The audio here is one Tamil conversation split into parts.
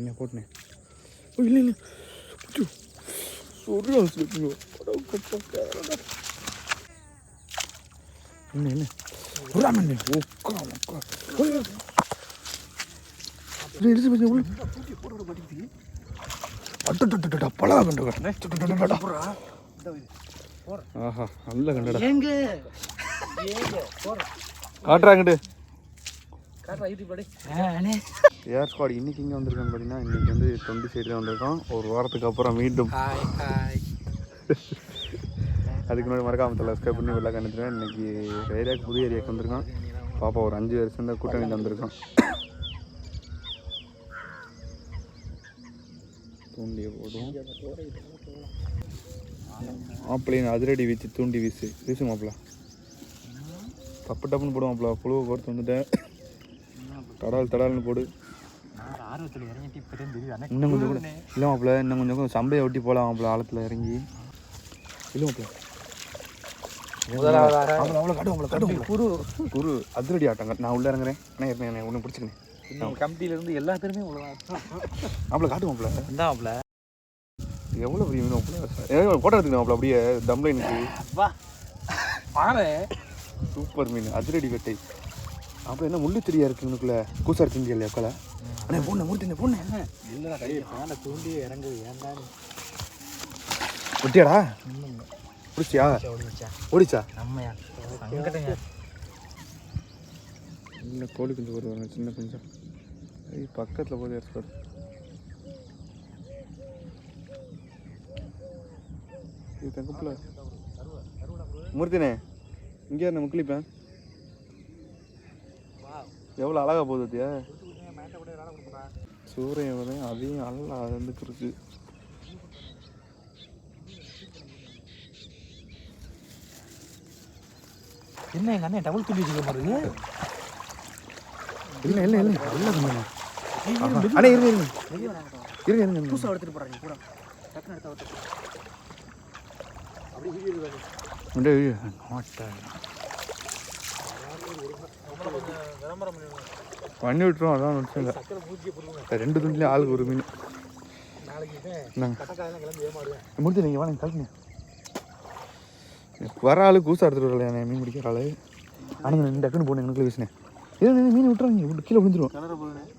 என்ன போட்டுனேன். இல்லை இல்லை சொல்லுங்க என்ன என்ன புறாமண்ணே உட்கா உட்கா எடுத்து கொஞ்சம் உள்ள அட்டா பழகா கண்டா. ஆஹா நல்ல கண்டடா காட்டுறாங்கட்டு ஏர் ஸ்குவாட் இன்னைக்கு இங்கே வந்திருக்காங்க பார்த்தீங்கன்னா. இன்னைக்கு வந்து 20 சைடு தான் வந்திருக்கோம். ஒரு வாரத்துக்கு அப்புறம் மீண்டும் அதுக்கு முன்னாடி மறக்காம சப்ஸ்கிரைப் பண்ணி வெளில கண்டுக்கிறேன். இன்னைக்கு ஏரியாவுக்கு புதிய ஏரியாவுக்கு வந்திருக்கோம். பாப்பா ஒரு 5 வருஷம் தான் கூட்டணியில் வந்திருக்கோம். தூண்டியை போடுவோம். மாப்பிள்ளைன்னு அதிரடி வீச்சு தூண்டி வீசு மாப்பிள்ள டப்பு டப்புன்னு போடும் மாப்பிள்ள. புழுவை கோர்த்து வந்துட்டேன். தடால்னு போடு. இன்னும் கொஞ்சம் கூட இல்லை மாப்பிள்ள, இன்னும் கொஞ்சம் சம்பையை ஒட்டி போகலாம் மாப்பிள்ள. ஆழத்தில் இறங்கி இல்லை மாப்பிள்ள. குரு அதிரடி ஆட்டாங்க. நான் உள்ள இறங்குறேன். என்ன ஒன்று பிடிச்சிக்கினேன். கமிட்டியிலேருந்து எல்லா பேருமே மாப்பிள்ள காட்டு மாப்பிள்ள. என்ன மாப்பிள்ள எவ்வளோ பெரிய மீன் மாப்பிள்ள. போட்டோ எடுத்துக்கணும் மாப்பிள்ள. அப்படியே தம்லைனுக்கு வா பாரு. சூப்பர் மீன் அதிரடி வெட்டை. அப்புறம் என்ன முள்ளு தெரியா இருக்கு உனக்குள்ள கூசார் திங்க இல்லையா கொலை. அண்ணே போண்ணே மூர்த்தி போண்ணே இல்லைடா கையை மேலே தூண்டி இறங்கு ஏன்டா ஒட்டியாடா பிடிச்சியா ஓடிச்சா நம்மயா இல்லை கோழி குஞ்சு போடுவாங்க சின்ன கொஞ்சம் பக்கத்தில் போது ஏற்பாடு. இது தங்கப்பில் மூர்த்தினே இங்கே நம்ம கிளிப்பேன். எவ்வளோ அழகா போகுது சூரியன் வரையும் அதையும் நல்லா வந்துக்கு இருக்கு. என்ன எங்கள் அண்ணன் டபுள் தூண்டி வச்சுக்க மாதிரி இல்லை இல்லை இல்லை நல்லா அண்ணே இருங்க புதுசாக எடுத்துகிட்டு போகிறாங்க கூட டக்குன்னு எடுத்து அப்படியே பண்ணி விட்டுரும். அதான் நினச்சேன். 2 துண்டிலையும் ஆளுக்கு ஒரு மீன். முடிச்சு நீங்கள் வாங்க கலக்குங்க. வர ஆளு கூசா எடுத்துட்டு வரல மீன் பிடிக்கிற ஆளு. ஆனால் டக்குன்னு போனேன் எனக்குள்ள வீசினேன். இது மீன் விட்டுறாங்க கீழே விழுந்துருவோம்.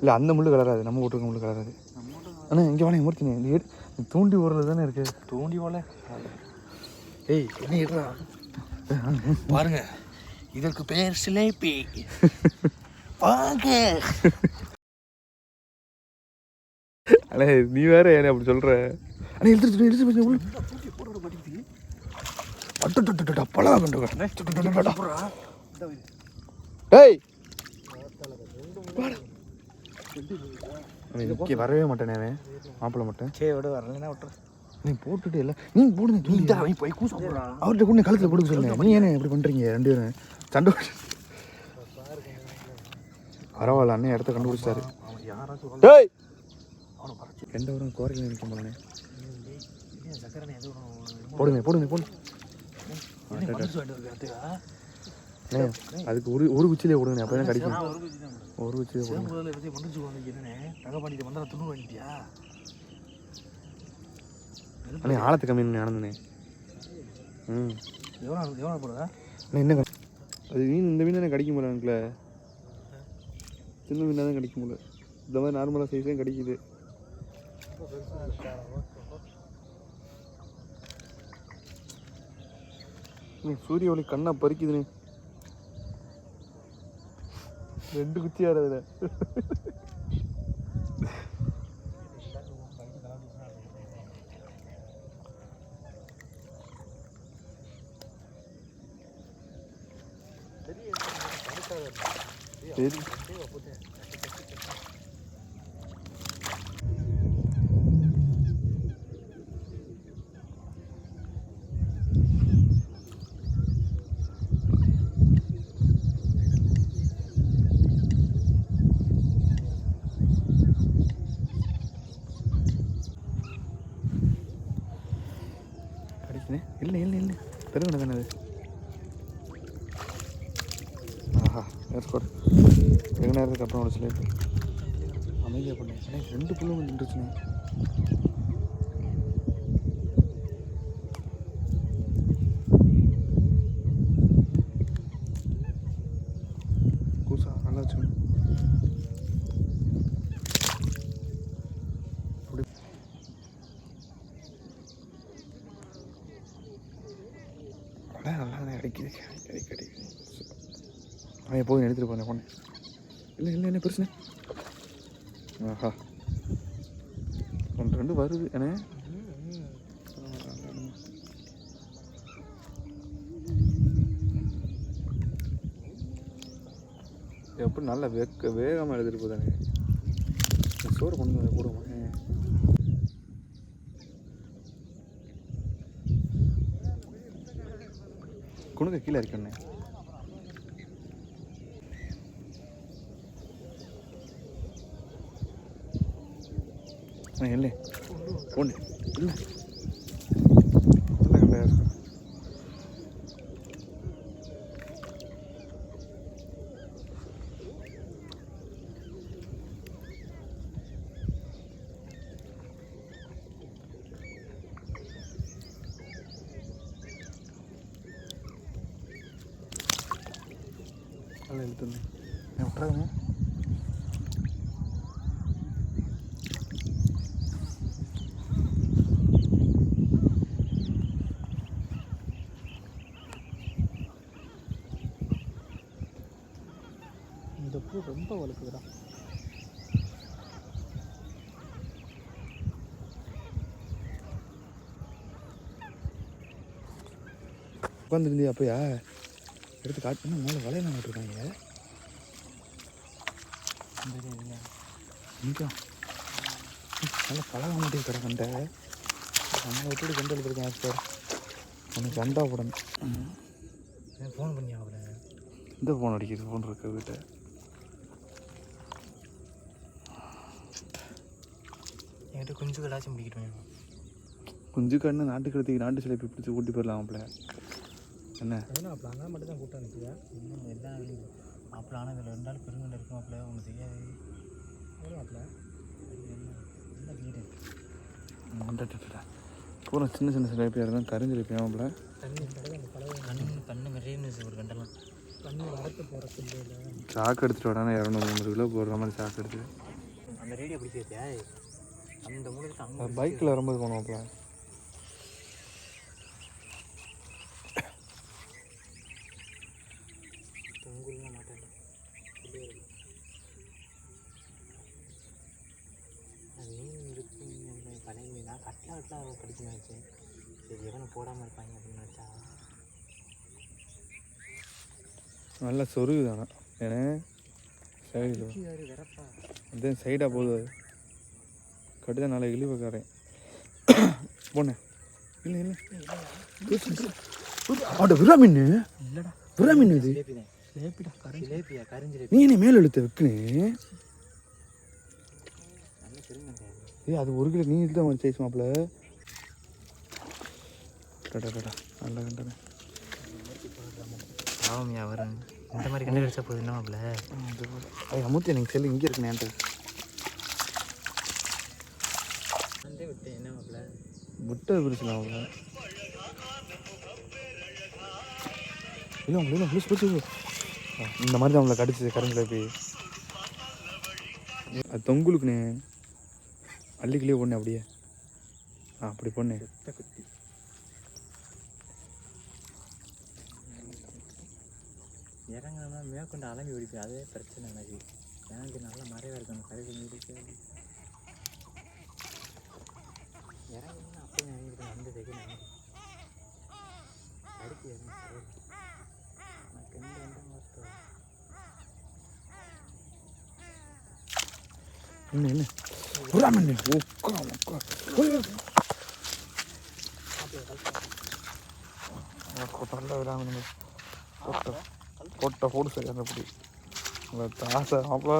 இல்லை அந்த முள்ளு கலராது, நம்ம விட்டுருக்க முள்ளு கலராது. ஆனால் இங்கே வாங்க மூர்த்தினே தூண்டி ஓரல தானே இருக்கு. தூண்டி ஓல ஏய் என்ன இருடா பாருங்க, இதற்கு பெயர் சிலேபி. வாங்க அண்ணே நீ வேற ஏன் அப்படி சொல்ற. அண்ணே எடுத்து அட்டா பழகா கண்டா. ஏய் இங்கே வரவே மாட்டேனே அவன் மாப்பிள்ள மாட்டேன். சே விட வரலன்னா விட்டுரு. நீ போட்டுட்டு இல்லை நீ போடுங்க. அவன் போய் கூச அவர்கிட்ட கூட கழுத்தில் கொடுக்க சொல்லுங்க. நீ ஏன்னா எப்படி பண்ணுறீங்க 2 பேரும் சண்டை பரவாயில்ல. அண்ணன் இடத்த கண்டுபிடிச்சாரு. டேய் எந்த ஊரும் கோரையில் நிற்க போனே. போடுங்க அதுக்கு ஒரு குச்சிலே விடுங்க. அப்போ தான் கிடைக்கும். ஒரு குச்சிலே அண்ணே ஆழத்து கம்மி நடந்தனே. எவ்வளோ போடுறா என்ன அது மீன். இந்த மீன் தானே கிடைக்க முடியல எனக்குல. சின்ன மீனாக தான் கிடைக்க முடியல. இந்த மாதிரி நார்மலாக சைஸே கிடைக்குது. சூரிய ஒளி கண்ணா பறிக்குதுண்ணே. 2 குச்சியா அதுல. சரி இல்லை பெருங்கண்ண தானே அது. ஆஹா ஏற்பாடு வெகு நேரத்துக்கு அப்புறம் ஒரு சிலேபி. அமைதியாக பண்ணேன். ஆனால் 2 புல்லும் வந்து நின்றுச்சுண்ணே. கூசா நல்லா வச்சுக்கணும். நல்லா அடிக்குது அடிக்கடி. அவன் எப்போதும் எடுத்துகிட்டு போனேன் போனேன். இல்லை இல்லை என்ன பெருசுண்ணே. ஆஹா 1 2 வருது ஏன்னா எப்படி நல்லா வேகமாக எழுதிட்டு போதானே. சோறு கொண்டு வந்து போடுவோம். குணுக்க கீழே இருக்கண்ணே. இல்லை ஒன்று இல்லை நல்லா கண்டையா இருக்கும். நல்லா இழுத்துங்க விட்டுறாதுங்க. இந்த பூ ரொம்ப வலுக்குதுடா. உட்காந்துருந்தியா அப்பயா எடுத்து காட்டுனா மேலே வலையெல்லாம் விட்டுருக்காங்க. இங்கே நல்லா பழக மாட்டேங்குது கடை கண்டை. நம்ம எப்படி கண்டு எடுத்துருக்கேன் சார். உனக்கு கண்டா போடணும். ஃபோன் பண்ணியா அவரை? இந்த ஃபோன் அடிக்குது. ஃபோன் இருக்க வீட்டை என்கிட்ட குஞ்சு கடாச்சும் பிடிக்கிட்டோம். குஞ்சு கண்ணு நாட்டுக்கடத்துக்கு நாட்டு சிலை பிடிச்சி கூட்டி போயிடலாம் அப்பல. என்ன அப்போ அங்கே மட்டும் தான் கூட்டம் அனுப்பியா? இன்னும் எல்லாம் அப்போ ஆனால் இதில் 2 நாள் பெருங்கண்டை இருக்கும். அப்போ ஒன்று தெரியாது. அப்போ நல்ல வீடு பூரா சின்ன சின்ன சிலைப்பியாக இருந்தால் கரிஞ்சிருப்பேன் அப்பல. கண்ணு நிறைய ஒரு கண்டெல்லாம் கண்ணு வளர்த்து போகிற சொல்லி சாக்கு எடுத்துகிட்டு வரானே 200-300 கிலோ போடுற மாதிரி சாக்கு எடுத்து அந்த ரேடியோ பிடிச்சிருச்சா? அந்த மூலத்துக்கு அங்கே பைக்கில் வரும்போது போனோம்ப்பல. தொங்குலாம் மாட்டேன். மீன் இருக்கு பழைய மீனா கட்லாவெட்லாம் கடிச்சுனாச்சு. சரி எவனை போடாமல் இருப்பாங்க அப்படின்னு நினச்சா நல்லா சொருகு தானே. ஏன்னா சைடு வரப்பா அதே சைடாக போகுது. கட்டுதான் நாளை இழிவுக்காரன் போனேன். இல்லை இல்லை அவட்ட விரா மீன் இல்லைடா. விரா மீன் இது. நீ என்ன மேலே எழுத்த வைக்கணே. அது 1 கிலோ நீ தான் வந்து சைஸ் மாப்பிள்ள. டடா நல்லா கண்டனே. ஆமாம்யா வரும். இந்த மாதிரி கண்டு கிடைச்சா போகுது என்ன மாப்பிள்ள? அது அமுத்தி எனக்கு செல்லு இங்கே இருக்குண்ணே. விட்டேன் என்ன மாப்பிள்ள? விட்டது பிடிச்சலாம் அவங்க. இல்லை உங்களுக்கு ப்ளீஸ் பிடிச்சி இந்த மாதிரி தான் அவங்களை கடிச்சு கரண்டில் போய் அது தொங்குலுக்குண்ணே. அள்ளிக்கிலேயே பொண்ணு அப்படியே அப்படி பொண்ணு குட்டி இறங்கினா மேற்கொண்டு அலம்பி பிடிப்பேன். அதே பிரச்சனை எனக்கு. எனக்கு நல்லா மறைவாக இருக்கணும். கரையில் முடிச்சு இறங்கினா அப்படியே நினைக்கிறேன். அந்த செகண்ட் நினைக்கிறேன் அடிச்சு இறங்க கரையில் எனக்கு எந்த மருத்துவம் என்ன புறாமண்ணே. நல்ல விடாம போட்ட போடு சரி அந்த பிடி தாசை அவ்வளோ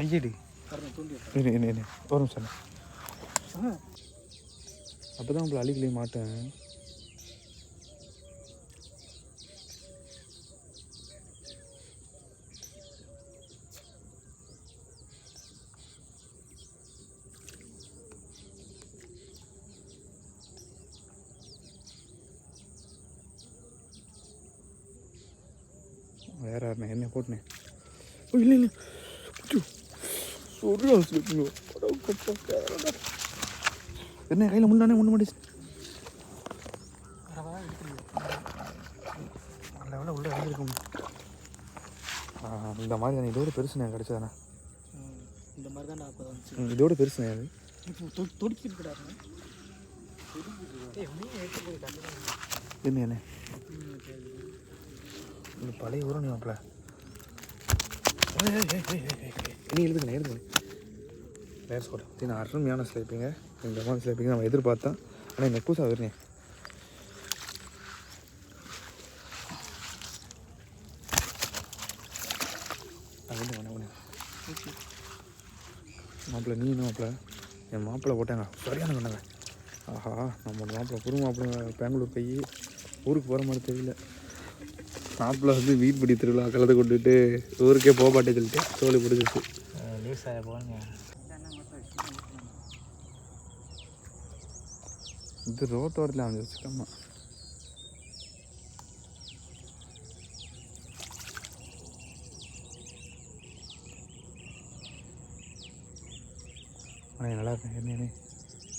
ஐயடி. ஒரு நிமிஷம் அப்போ தான் நம்மள அழிக்கலையே மாட்டேன். வேற யாருண்ணே என்ன போட்டுனேன்? இல்லை இல்லை என்ன கையில் முன்னானே முன்ன மாட்டேச்சு. லெவலில் உள்ளே இறங்கிருக்கும். இந்த மாதிரி தானே இதோட பெருசுண்ணே கிடச்சதானே. இந்த மாதிரி தான் நான் அப்போ வந்துச்சு. இதோட பெருசுண்ணே அது துடிக்கிட்டு என்ன என்ன இந்த பழைய ஊரம் நீ மாப்பிள்ள நீ எழுதுக்கண்ணே எழுதுக்கண்ணே. வேறு சொல்கிறேன் நான் அருமையான ஸ்லைப்பிங்க. இந்த மாதிரி ஸ்லைப்பிங்க நம்ம எதிர்பார்த்தேன். ஆனால் நெக்கூஸாக வருனே. மாப்பிள்ள நீ என்ன மாப்பிள்ள என் மாப்பிள்ளை போட்டாங்க சரியான பண்ணாங்க. ஆஹா நம்மளோட மாப்பிள்ளை புது மாப்பிள்ளை பெங்களூர் போய் ஊருக்கு போகிற மாதிரி தெரியல. மாப்பிள்ளை வந்து வீட்படி திருவிழா கலந்து கொண்டுட்டு ஊருக்கே போக மாட்டேன்னு சொல்லிட்டு சோழி பிடிச்சிச்சு. இது ரோட்டோரத்தில் அமைஞ்சிருச்சுக்கம்மா. அண்ணே நல்லா இருக்கேன். என்னண்ணே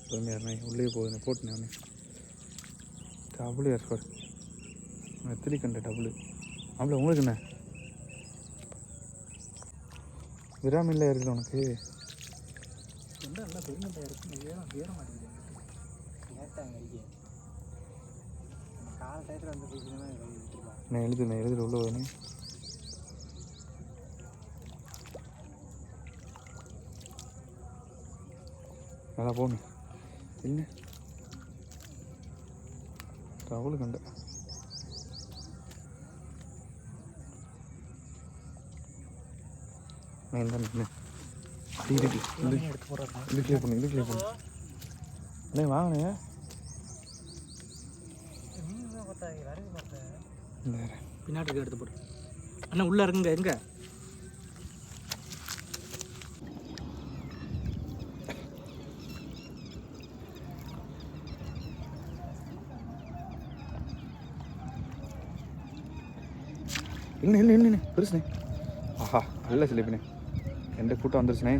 பொறுமையாண்ணே உள்ளே போகுதுண்ணே போட்டுனே அண்ணே. டபுள் ஏற்பாடு நெத்திலி கண்ட டபுள் அவ்வளோ உங்களுக்கு என்ன விராமில்ல இருக்குல்ல உனக்கு. நான் எழுதுல உள்ள வருண்ணே. நல்லா போகணும் இல்லை டபுள் கண்ட இதுக்குள்ளே போகணும் அண்ணே வாங்கினே பின்னாடி எடுத்து போட்டு அண்ணா உள்ளே இருக்குங்க. எங்கே என்ன பெருசுண்ணே. ஆஹா நல்ல சிலிப்பினே எந்த கூட்டம் வந்துருச்சுண்ணே.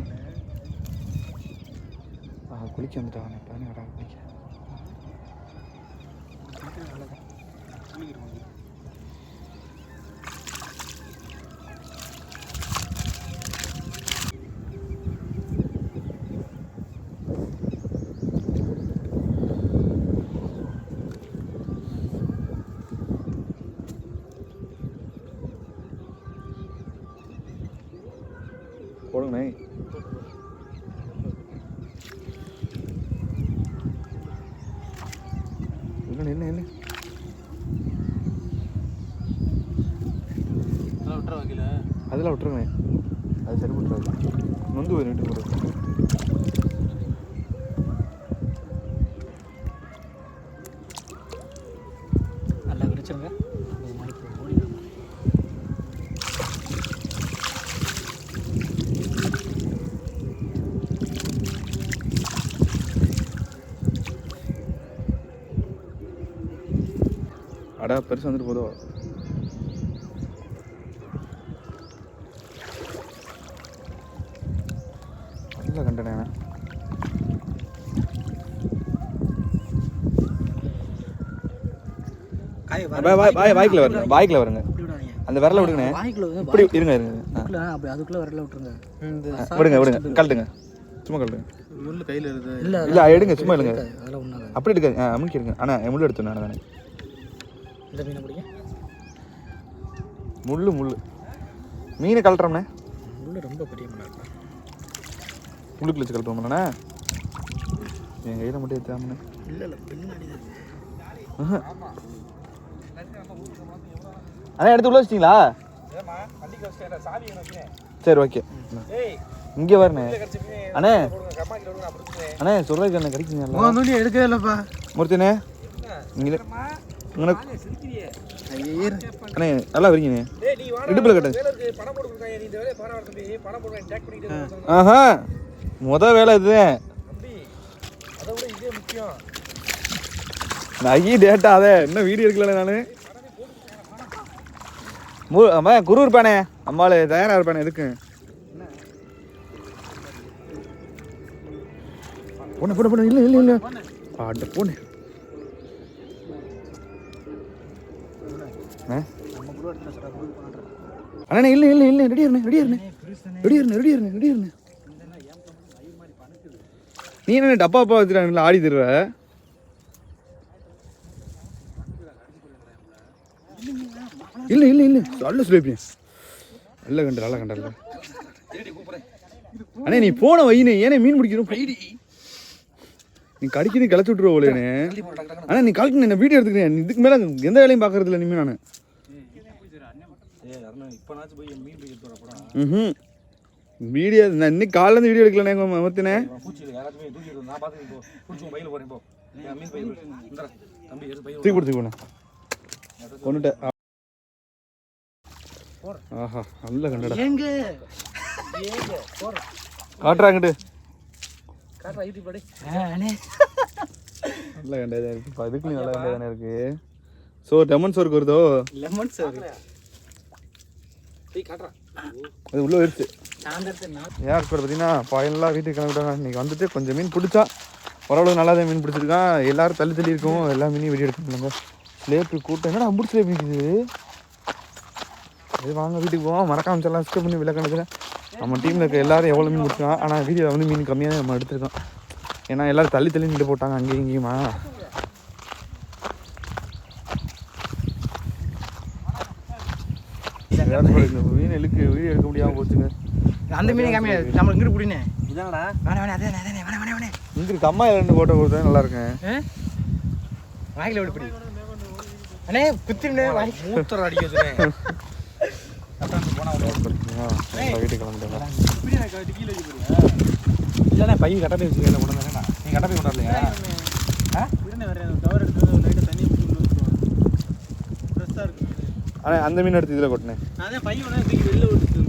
ஆஹா குளிக்க வந்துட்டாங்க பானே வரா குளிக்க. போடுங்கண்ணே. என்ன அதெல்லாம் விட்டுருங்கண்ணே. அது சரி விட்டுறாது நொந்து போய் வீட்டுக்கு போடுறது. நல்லா விரிச்சிருங்க. அடா பெருசு வந்துட்டு போதோ. நல்லா கண்டனே வாய்க்கில் வருங்க. அந்த விரல விடுங்கண்ணே. இப்படி இருங்க அதுக்குள்ள விரல விட்டுருங்க. விடுங்க கழட்டுங்க சும்மா கழட்டுங்க. முள்ளு கையில் இருக்குது. இல்லை எடுங்க சும்மா எடுங்க. அப்படி எடுக்காது அமுக்கி எடுங்க. அண்ணா என் முள்ளு எடுத்துண்ணே தானே. இந்த மீனை பிடிங்க. முள்ளு மீனை கழட்டுறோம்ண்ணே. முள்ளு ரொம்ப பெரிய மீனாக இருக்கும். முள்ளுக்குள்ள வச்சு கழட்டுவோம்ண்ணே. என் கையில் மட்டும் எடுத்தாமண்ணே. இல்லை பின்னாடி அண்ணா எடுத்து உள்ள வச்சிட்டிங்களா? சரி ஓகே. இங்கே வரண்ணே அண்ணே அண்ணே சொல்கிறதுக்கு என்ன கிடைக்குங்க எடுக்கவே இல்லைப்பா மூர்த்திண்ணே இங்கே அண்ணே நல்லா வரீங்கண்ணே இடுப்பில் கட்டு ஆஹா வேலை இதுதான் நகி டேட்டா அதே இன்னும் வீடியோ எடுக்கல நான் அம்மா குரு இருப்பானே அம்மாள் தயாராக இருப்பானே எதுக்கு போன போன போன இல்லை இல்லை இல்லை ஆட்ட போனேன் அண்ணா இல்லை இல்லை இல்லை ரெடியா இருண்ணே ரெடியா இருண்ணே ரெடியா இருண்ணே ரெடியா இருண்ணே ரெடியா இருண்ணே நீ என்ன டப்பா அப்பா வச்சுட்டாங்களா ஆடி தருவ இல்லை இல்லை இல்லை சொல்ல சொல்லிப்பேன் நல்ல கண்டு நல்ல கண்டல்ல அண்ணே நீ போன வைனே ஏனே மீன் பிடிக்கணும் பைடி நீ கடிக்கணும் கிளச்சி விட்டுருவ போலேனே அண்ணா நீ கலக்கணும் என்ன வீடியோ எடுத்துக்கிறேன் இதுக்கு மேலே எந்த வேலையும் பார்க்கறது இல்லை இனிமேல் நான் ம் வீடியோ நான் இன்னைக்கு காலையிலேருந்து வீடியோ எடுக்கலண்ணே உங்கள் மத்தினே தூக்கி கொடுத்து போனேன் கொண்டுட்டேன் ஆஹா நல்ல கண்டடா காட்டுறாங்கட்டு நல்ல கண்டதா இருக்கு இதுக்குள்ளேயும் நல்ல கண்டதானே இருக்கு ஸோ லெமன் சோறுக்கு வருதோ லெமன் சோறு அது உள்ளே போயிடுச்சு யார் கூட பார்த்தீங்கன்னா பையன்லாம் வீட்டுக்கு கிளம்பிட்டாங்க இன்றைக்கி வந்துட்டு கொஞ்சம் மீன் பிடிச்சா ஓரளவு நல்லா தான் மீன் பிடிச்சிருக்கான் எல்லாரும் தள்ளி தள்ளி இருக்கும் எல்லா மீனையும் வெடி எடுக்கணுங்க ஸ்லேப்பு கூட்டம் என்னடா அம்புட்டு ஸ்லேப் நிற்குது அது வாங்க வீட்டுக்கு போவோம் மறக்காம எல்லாம் ஸ்கிப் பண்ணி விளக்கணுச்சுன்னா நம்ம டீமில் இருக்க எல்லாரும் எவ்வளோ மீன் பிடிச்சிருக்கான் ஆனால் வீடியோவில் வந்து மீன் கம்மியாக நம்ம எடுத்துருக்கோம் ஏன்னா எல்லோரும் தள்ளி தள்ளி நின்று போட்டாங்க அங்கேயும் இங்கேயுமா மீன் இழுக்கு வீடியோ எடுக்க முடியாமல் போச்சுங்க அந்த மீனே கம்மியாக நம்மளுக்கு இங்கிட்டு பிடினே இதானடா வேணே அதே வேணே வேணே இங்கிட்டு அம்மா 2 போட்டோ கொடுத்தா நல்லா இருக்கேன் வாங்கில விட பிடி அண்ணே குத்திருந்தே வாங்கி மூத்தர அடிக்க வச்சுறேன் வீட்டுக்கு கிளம்பிட்டேன் இல்லைண்ணே பைய கட்டப்பை வச்சுருக்கேன் கொண்டு வந்தேன் நீ கட்டப்பை கொண்டாடலையா கவர் எடுத்து லைட்டாக தண்ணி ஃப்ரெஷ்ஷாக இருக்கு ஆனால் அந்த மீன் எடுத்து இதில் கொட்டினேன் நான் பையன் வெளில விட்டு